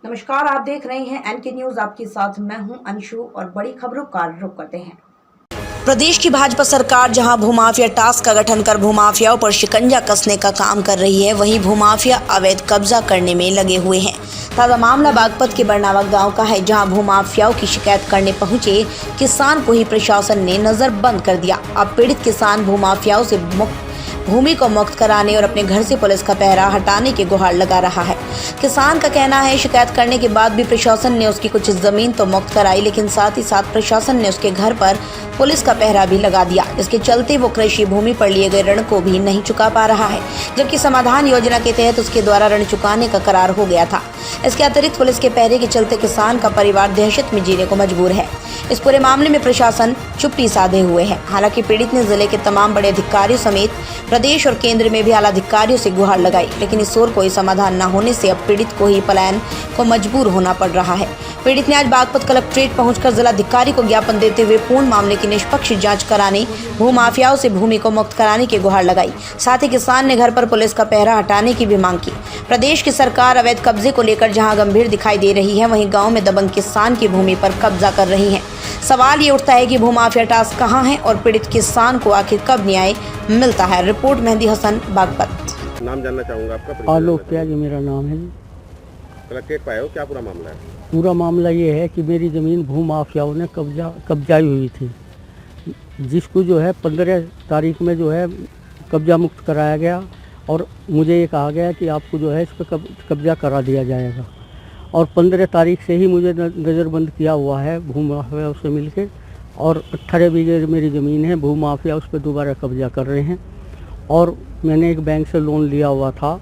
नमस्कार, आप देख रहे हैं एनके न्यूज। आपके साथ मैं हूं अंशु और बड़ी खबरों का रुख करते हैं। प्रदेश की भाजपा सरकार जहां भूमाफिया टास्क का गठन कर भूमाफियाओं पर शिकंजा कसने का काम कर रही है, वहीं भूमाफिया अवैध कब्जा करने में लगे हुए हैं। ताज़ा मामला बागपत के बरनावा गांव का है, जहां भूमाफियाओं की शिकायत करने पहुंचे किसान को ही प्रशासन ने नजरबंद कर दिया। अब पीड़ित किसान भूमाफियाओं से भूमि को मुक्त कराने और अपने घर से पुलिस का पहरा हटाने की गुहार लगा रहा है। किसान का कहना है, शिकायत करने के बाद भी प्रशासन ने उसकी कुछ जमीन तो मुक्त कराई, लेकिन साथ ही साथ प्रशासन ने उसके घर पर पुलिस का पहरा भी लगा दिया, जिसके चलते वो कृषि भूमि पर लिए गए ऋण को भी नहीं चुका पा रहा है, जबकि समाधान योजना के तहत उसके द्वारा ऋण चुकाने का करार हो गया था। इसके अतिरिक्त पुलिस के पहरे के चलते किसान का परिवार दहशत में जीने को मजबूर है। इस पूरे मामले में प्रशासन चुप्पी साधे हुए है। हालांकि पीड़ित ने जिले के तमाम बड़े अधिकारियों समेत प्रदेश और केंद्र में भी आला अधिकारियों से गुहार लगाई, लेकिन इस ओर कोई समाधान न होने से अब पीड़ित को ही पलायन को मजबूर होना पड़ रहा है। पीड़ित ने आज बागपत कलेक्ट्रेट पहुंचकर जिलाधिकारी को ज्ञापन देते हुए पूर्ण मामले की निष्पक्ष जांच कराने, भूमाफियाओं से भूमि को मुक्त कराने की गुहार लगाई। साथ ही किसान ने घर पर पुलिस का पहरा हटाने की भी मांग की। प्रदेश की सरकार अवैध कब्जे को लेकर जहां गंभीर दिखाई दे रही है, वहीं गाँव में दबंग किसान की भूमि पर कब्जा कर रही है। सवाल ये उठता है कि भूमाफिया टास्क कहां है और पीड़ित किसान को आखिर कब न्याय मिलता है। रिपोर्ट मेहंदी हसन, बागपत। नाम जानना चाहूंगा आपका। आलोक त्याग मेरा नाम है। कलेक्ट्रेट पाए हो, क्या पूरा मामला है? पूरा मामला ये है कि मेरी ज़मीन भूमाफियाओं ने कब्जाई हुई थी, जिसको जो है 15 तारीख में जो है कब्जा मुक्त कराया गया और मुझे ये कहा गया कि आपको जो है इस पर कब्जा करा दिया जाएगा। और 15 तारीख से ही मुझे नज़रबंद किया हुआ है भूमाफियाओं से मिलके, और 18 बीघे मेरी ज़मीन है, भूमाफिया उस पर दोबारा कब्जा कर रहे हैं। और मैंने एक बैंक से लोन लिया हुआ था,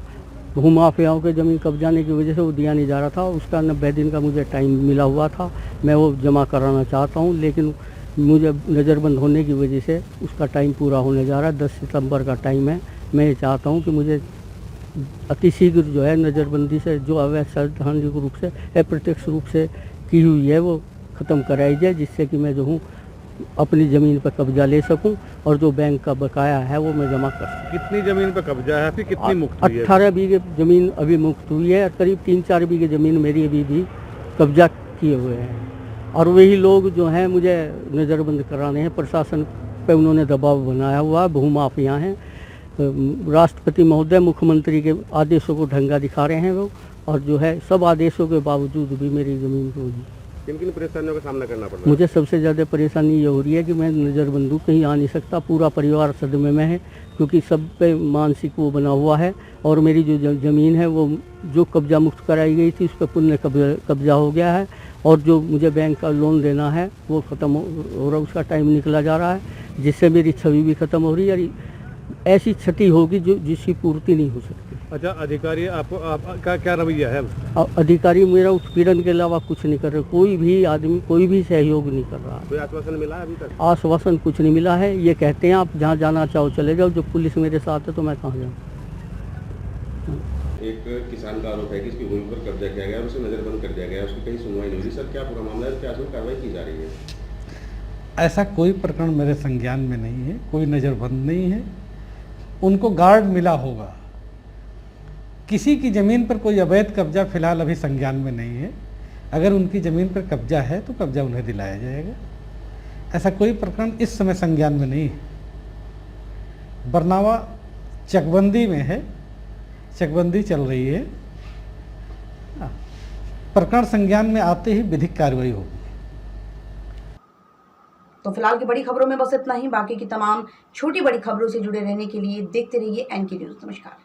भूमाफियाओं के ज़मीन कब्जाने की वजह से वो दिया नहीं जा रहा था। उसका 90 दिन का मुझे टाइम मिला हुआ था, मैं वो जमा कराना चाहता हूँ, लेकिन मुझे नज़रबंद होने की वजह से उसका टाइम पूरा होने जा रहा है। 10 सितंबर का टाइम है। मैं ये चाहता हूँ कि मुझे अतिशीघ्र जो है नज़रबंदी से जो अवैध सैद्धांतिक रूप से अप्रत्यक्ष रूप से की हुई है वो ख़त्म कराई जाए, जिससे कि मैं जो हूँ अपनी ज़मीन पर कब्जा ले सकूं और जो बैंक का बकाया है वो मैं जमा कर सकूं। कितनी ज़मीन पर कब्जा है आपकी, कितनी मुक्त हुई है? 18 बीघे ज़मीन अभी मुक्त हुई है और करीब 3-4 बीघे ज़मीन मेरी अभी भी कब्जा किए हुए हैं। और वही लोग जो हैं मुझे नज़रबंद कराने हैं। प्रशासन पे उन्होंने दबाव बनाया हुआ, भूमाफिया हैं। राष्ट्रपति महोदय, मुख्यमंत्री के आदेशों को ढंगा दिखा रहे हैं वो, और जो है सब आदेशों के बावजूद भी मेरी ज़मीन को किन परेशानियों का सामना करना पड़ रहा है? मुझे सबसे ज़्यादा परेशानी ये हो रही है कि मैं नज़रबंदू कहीं आ नहीं सकता। पूरा परिवार सदमे में है, क्योंकि सब पे मानसिक वो बना हुआ है। और मेरी जो ज़मीन है वो जो कब्जा मुक्त कराई गई थी उस पर पुण्य कब्जा हो गया है, और जो मुझे बैंक का लोन देना है वो ख़त्म हो रहा, उसका टाइम निकला जा रहा है, जिससे मेरी छवि भी ख़त्म हो रही है। ऐसी क्षति होगी जिसकी पूर्ति नहीं हो सकती। अच्छा, अधिकारी आपका क्या रवैया है? अधिकारी मेरा उत्पीड़न के अलावा कुछ नहीं कर रहे। कोई भी आदमी कोई भी सहयोग नहीं कर रहा। कोई आश्वासन मिला है अभी तक? आश्वासन कुछ नहीं मिला है। ये कहते हैं आप जहाँ जाना चाहो चले जाओ, जब पुलिस मेरे साथ है तो मैं कहाँ जाऊँ। एक किसान का आरोप है कि इसकी भूमि पर कब्जा किया गया, उसे नज़रबंद कर दिया गया, उसकी कहीं सुनवाई नहीं हुई। सर, क्या पूरा मामला है, क्या कार्रवाई की जा रही है? ऐसा कोई प्रकरण मेरे संज्ञान में नहीं है, कोई नज़रबंद नहीं है। उनको गार्ड मिला होगा। किसी की ज़मीन पर कोई अवैध कब्जा फिलहाल अभी संज्ञान में नहीं है। अगर उनकी ज़मीन पर कब्जा है तो कब्जा उन्हें दिलाया जाएगा। ऐसा कोई प्रकरण इस समय संज्ञान में नहीं है। बरनावा चकबंदी में है, चकबंदी चल रही है। प्रकरण संज्ञान में आते ही विधिक कार्रवाई होगी। तो फिलहाल की बड़ी खबरों में बस इतना ही। बाकी की तमाम छोटी बड़ी खबरों से जुड़े रहने के लिए देखते रहिए एनके न्यूज। नमस्कार।